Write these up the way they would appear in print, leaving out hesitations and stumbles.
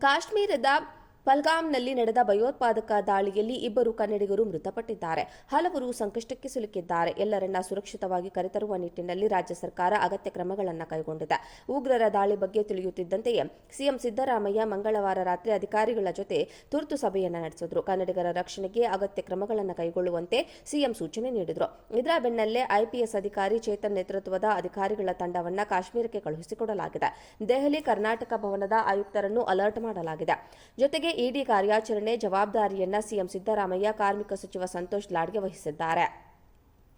ಕಾಶ್ಮೀರದ ಪಹಲ್ಗಾಮ್ನಲ್ಲಿ ನಡೆದ ಭಯೋತ್ಪಾದಕ ದಾಳಿಯಲ್ಲಿ ಇಬ್ಬರು ಕನ್ನಡಿಗರು ಮೃತಪಟ್ಟಿದ್ದಾರೆ. ಹಲವರು ಸಂಕಷ್ಟಕ್ಕೆ ಸಿಲುಕಿದ್ದಾರೆ. ಎಲ್ಲರನ್ನ ಸುರಕ್ಷಿತವಾಗಿ ಕರೆತರುವ ನಿಟ್ಟಿನಲ್ಲಿ ರಾಜ್ಯ ಸರ್ಕಾರ ಅಗತ್ಯ ಕ್ರಮಗಳನ್ನು ಕೈಗೊಂಡಿದೆ. ಉಗ್ರರ ದಾಳಿ ಬಗ್ಗೆ ತಿಳಿಯುತ್ತಿದ್ದಂತೆಯೇ ಸಿಎಂ ಸಿದ್ದರಾಮಯ್ಯ ಮಂಗಳವಾರ ರಾತ್ರಿ ಅಧಿಕಾರಿಗಳ ಜೊತೆ ತುರ್ತು ಸಭೆಯನ್ನು ನಡೆಸಿದ್ರು. ಕನ್ನಡಿಗರ ರಕ್ಷಣೆಗೆ ಅಗತ್ಯ ಕ್ರಮಗಳನ್ನು ಕೈಗೊಳ್ಳುವಂತೆ ಸಿಎಂ ಸೂಚನೆ ನೀಡಿದರು. ಇದರ ಬೆನ್ನಲ್ಲೇ ಐಪಿಎಸ್ ಅಧಿಕಾರಿ ಚೇತನ್ ನೇತೃತ್ವದ ಅಧಿಕಾರಿಗಳ ತಂಡವನ್ನು ಕಾಶ್ಮೀರಕ್ಕೆ ಕಳುಹಿಸಿಕೊಡಲಾಗಿದೆ. ದೆಹಲಿ ಕರ್ನಾಟಕ ಭವನದ ಆಯುಕ್ತರನ್ನು ಅಲರ್ಟ್ ಮಾಡಲಾಗಿದೆ. ಜೊತೆಗೆ ಇಡಿ ಕಾರ್ಯಾಚರಣೆ ಜವಾಬ್ದಾರಿಯನ್ನ ಸಿಎಂ ಸಿದ್ದರಾಮಯ್ಯ ಕಾರ್ಮಿಕ ಸಚಿವ ಸಂತೋಷ್ ಲಾಡ್ಗೆ ವಹಿಸಿದ್ದಾರೆ.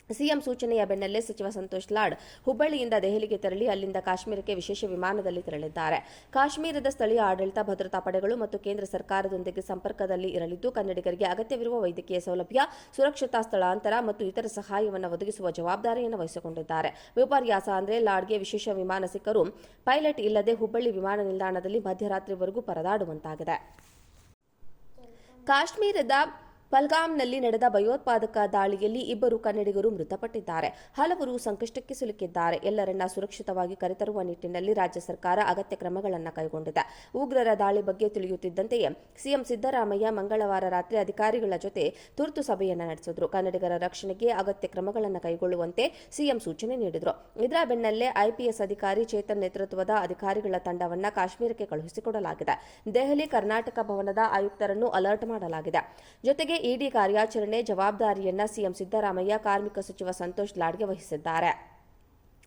ಸಿಎಂ ಸೂಚನೆಯ ಬೆನ್ನಲ್ಲೇ ಸಚಿವ ಸಂತೋಷ್ ಲಾಡ್ ಹುಬ್ಬಳ್ಳಿಯಿಂದ ದೆಹಲಿಗೆ ತೆರಳಿ ಅಲ್ಲಿಂದ ಕಾಶ್ಮೀರಕ್ಕೆ ವಿಶೇಷ ವಿಮಾನದಲ್ಲಿ ತೆರಳಿದ್ದಾರೆ. ಕಾಶ್ಮೀರದ ಸ್ಥಳೀಯ ಆಡಳಿತ, ಭದ್ರತಾ ಪಡೆಗಳು ಮತ್ತು ಕೇಂದ್ರ ಸರ್ಕಾರದೊಂದಿಗೆ ಸಂಪರ್ಕದಲ್ಲಿ ಇರಲಿದ್ದು, ಕನ್ನಡಿಗರಿಗೆ ಅಗತ್ಯವಿರುವ ವೈದ್ಯಕೀಯ ಸೌಲಭ್ಯ, ಸುರಕ್ಷತಾ ಸ್ಥಳಾಂತರ ಮತ್ತು ಇತರ ಸಹಾಯವನ್ನು ಒದಗಿಸುವ ಜವಾಬ್ದಾರಿಯನ್ನು ವಹಿಸಿಕೊಂಡಿದ್ದಾರೆ. ವಿಪರ್ಯಾಸ ಅಂದರೆ ಲಾಡ್ಗೆ ವಿಶೇಷ ವಿಮಾನ ಸಿಕ್ಕರೂ ಪೈಲಟ್ ಇಲ್ಲದೆ ಹುಬ್ಬಳ್ಳಿ ವಿಮಾನ ನಿಲ್ದಾಣದಲ್ಲಿ ಮಧ್ಯರಾತ್ರಿವರೆಗೂ ಪರದಾಡುವಂತಾಗಿದೆ. ಕಾಶ್ಮೀರದ ಪಹಲ್ಗಾಮ್ನಲ್ಲಿ ನಡೆದ ಭಯೋತ್ಪಾದಕ ದಾಳಿಯಲ್ಲಿ ಇಬ್ಬರು ಕನ್ನಡಿಗರು ಮೃತಪಟ್ಟಿದ್ದಾರೆ. ಹಲವರು ಸಂಕಷ್ಟಕ್ಕೆ ಸಿಲುಕಿದ್ದಾರೆ. ಎಲ್ಲರನ್ನ ಸುರಕ್ಷಿತವಾಗಿ ಕರೆತರುವ ನಿಟ್ಟಿನಲ್ಲಿ ರಾಜ್ಯ ಸರ್ಕಾರ ಅಗತ್ಯ ಕ್ರಮಗಳನ್ನು ಕೈಗೊಂಡಿದೆ. ಉಗ್ರರ ದಾಳಿ ಬಗ್ಗೆ ತಿಳಿಯುತ್ತಿದ್ದಂತೆಯೇ ಸಿಎಂ ಸಿದ್ದರಾಮಯ್ಯ ಮಂಗಳವಾರ ರಾತ್ರಿ ಅಧಿಕಾರಿಗಳ ಜೊತೆ ತುರ್ತು ಸಭೆಯನ್ನು ನಡೆಸಿದ್ರು. ಕನ್ನಡಿಗರ ರಕ್ಷಣೆಗೆ ಅಗತ್ಯ ಕ್ರಮಗಳನ್ನು ಕೈಗೊಳ್ಳುವಂತೆ ಸಿಎಂ ಸೂಚನೆ ನೀಡಿದರು. ಇದರ ಬೆನ್ನಲ್ಲೇ ಐಪಿಎಸ್ ಅಧಿಕಾರಿ ಚೇತನ್ ನೇತೃತ್ವದ ಅಧಿಕಾರಿಗಳ ತಂಡವನ್ನು ಕಾಶ್ಮೀರಕ್ಕೆ ಕಳುಹಿಸಿಕೊಡಲಾಗಿದೆ. ದೆಹಲಿ ಕರ್ನಾಟಕ ಭವನದ ಆಯುಕ್ತರನ್ನು ಅಲರ್ಟ್ ಮಾಡಲಾಗಿದೆ. ಜೊತೆಗೆ ಇಡಿ ಕಾರ್ಯಾಚರಣೆ ಜವಾಬ್ದಾರಿಯನ್ನ ಸಿಎಂ ಸಿದ್ದರಾಮಯ್ಯ ಕಾರ್ಮಿಕ ಸಚಿವ ಸಂತೋಷ್ ಲಾಡ್ಗೆ ವಹಿಸಿದ್ದಾರೆ.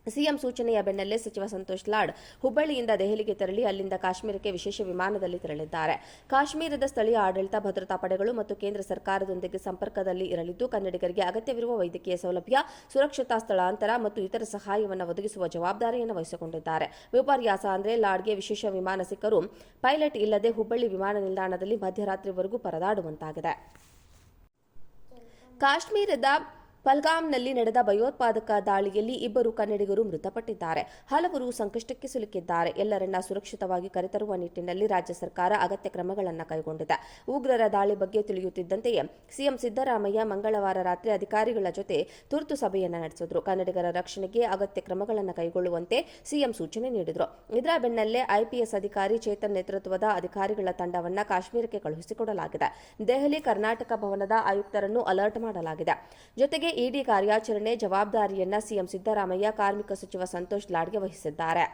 ಸಿಎಂ ಸೂಚನೆಯ ಬೆನ್ನಲ್ಲೇ ಸಚಿವ ಸಂತೋಷ್ ಲಾಡ್ ಹುಬ್ಬಳ್ಳಿಯಿಂದ ದೆಹಲಿಗೆ ತೆರಳಿ ಅಲ್ಲಿಂದ ಕಾಶ್ಮೀರಕ್ಕೆ ವಿಶೇಷ ವಿಮಾನದಲ್ಲಿ ತೆರಳಿದ್ದಾರೆ. ಕಾಶ್ಮೀರದ ಸ್ಥಳೀಯ ಆಡಳಿತ, ಭದ್ರತಾ ಪಡೆಗಳು ಮತ್ತು ಕೇಂದ್ರ ಸರ್ಕಾರದೊಂದಿಗೆ ಸಂಪರ್ಕದಲ್ಲಿ ಇರಲಿದ್ದು, ಕನ್ನಡಿಗರಿಗೆ ಅಗತ್ಯವಿರುವ ವೈದ್ಯಕೀಯ ಸೌಲಭ್ಯ, ಸುರಕ್ಷತಾ ಸ್ಥಳಾಂತರ ಮತ್ತು ಇತರ ಸಹಾಯವನ್ನು ಒದಗಿಸುವ ಜವಾಬ್ದಾರಿಯನ್ನು ವಹಿಸಿಕೊಂಡಿದ್ದಾರೆ. ವಿಪರ್ಯಾಸ ಅಂದರೆ ಲಾಡ್ಗೆ ವಿಶೇಷ ವಿಮಾನ ಸಿಕ್ಕರೂ ಪೈಲಟ್ ಇಲ್ಲದೆ ಹುಬ್ಬಳ್ಳಿ ವಿಮಾನ ನಿಲ್ದಾಣದಲ್ಲಿ ಮಧ್ಯರಾತ್ರಿವರೆಗೂ ಪರದಾಡುವಂತಾಗಿದೆ. ಕಾಶ್ಮೀರದ ಪಹಲ್ಗಾಮ್ನಲ್ಲಿ ನಡೆದ ಭಯೋತ್ಪಾದಕ ದಾಳಿಯಲ್ಲಿ ಇಬ್ಬರು ಕನ್ನಡಿಗರು ಮೃತಪಟ್ಟಿದ್ದಾರೆ. ಹಲವರು ಸಂಕಷ್ಟಕ್ಕೆ ಸಿಲುಕಿದ್ದಾರೆ. ಎಲ್ಲರನ್ನ ಸುರಕ್ಷಿತವಾಗಿ ಕರೆತರುವ ನಿಟ್ಟಿನಲ್ಲಿ ರಾಜ್ಯ ಸರ್ಕಾರ ಅಗತ್ಯ ಕ್ರಮಗಳನ್ನು ಕೈಗೊಂಡಿದೆ. ಉಗ್ರರ ದಾಳಿ ಬಗ್ಗೆ ತಿಳಿಯುತ್ತಿದ್ದಂತೆಯೇ ಸಿಎಂ ಸಿದ್ದರಾಮಯ್ಯ ಮಂಗಳವಾರ ರಾತ್ರಿ ಅಧಿಕಾರಿಗಳ ಜೊತೆ ತುರ್ತು ಸಭೆಯನ್ನು ನಡೆಸಿದ್ರು. ಕನ್ನಡಿಗರ ರಕ್ಷಣೆಗೆ ಅಗತ್ಯ ಕ್ರಮಗಳನ್ನು ಕೈಗೊಳ್ಳುವಂತೆ ಸಿಎಂ ಸೂಚನೆ ನೀಡಿದರು. ಇದರ ಬೆನ್ನಲ್ಲೇ ಐಪಿಎಸ್ ಅಧಿಕಾರಿ ಚೇತನ್ ನೇತೃತ್ವದ ಅಧಿಕಾರಿಗಳ ತಂಡವನ್ನು ಕಾಶ್ಮೀರಕ್ಕೆ ಕಳುಹಿಸಿಕೊಡಲಾಗಿದೆ. ದೆಹಲಿ ಕರ್ನಾಟಕ ಭವನದ ಆಯುಕ್ತರನ್ನು ಅಲರ್ಟ್ ಮಾಡಲಾಗಿದೆ. ಜೊತೆಗೆ ಇಡಿ ಕಾರ್ಯಾಚರಣೆ ಜವಾಬ್ದಾರಿಯನ್ನ ಸಿಎಂ ಸಿದ್ದರಾಮಯ್ಯ ಕಾರ್ಮಿಕ ಸಚಿವ ಸಂತೋಷ್ ಲಾಡ್ಗೆ ವಹಿಸಿದ್ದಾರೆ.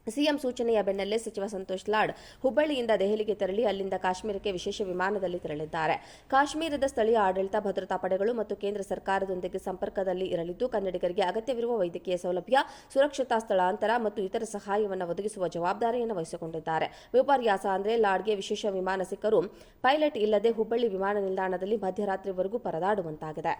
ಸಿಎಂ ಸೂಚನೆಯ ಬೆನ್ನಲ್ಲೇ ಸಚಿವ ಸಂತೋಷ್ ಲಾಡ್ ಹುಬ್ಬಳ್ಳಿಯಿಂದ ದೆಹಲಿಗೆ ತೆರಳಿ ಅಲ್ಲಿಂದ ಕಾಶ್ಮೀರಕ್ಕೆ ವಿಶೇಷ ವಿಮಾನದಲ್ಲಿ ತೆರಳಿದ್ದಾರೆ. ಕಾಶ್ಮೀರದ ಸ್ಥಳೀಯ ಆಡಳಿತ, ಭದ್ರತಾ ಪಡೆಗಳು ಮತ್ತು ಕೇಂದ್ರ ಸರ್ಕಾರದೊಂದಿಗೆ ಸಂಪರ್ಕದಲ್ಲಿ ಇರಲಿದ್ದು, ಕನ್ನಡಿಗರಿಗೆ ಅಗತ್ಯವಿರುವ ವೈದ್ಯಕೀಯ ಸೌಲಭ್ಯ, ಸುರಕ್ಷತಾ ಸ್ಥಳಾಂತರ ಮತ್ತು ಇತರ ಸಹಾಯವನ್ನು ಒದಗಿಸುವ ಜವಾಬ್ದಾರಿಯನ್ನು ವಹಿಸಿಕೊಂಡಿದ್ದಾರೆ. ವಿಪರ್ಯಾಸ ಅಂದರೆ ಲಾಡ್ಗೆ ವಿಶೇಷ ವಿಮಾನ ಸಿಕ್ಕರೂ ಪೈಲಟ್ ಇಲ್ಲದೆ ಹುಬ್ಬಳ್ಳಿ ವಿಮಾನ ನಿಲ್ದಾಣದಲ್ಲಿ ಮಧ್ಯರಾತ್ರಿವರೆಗೂ ಪರದಾಡುವಂತಾಗಿದೆ.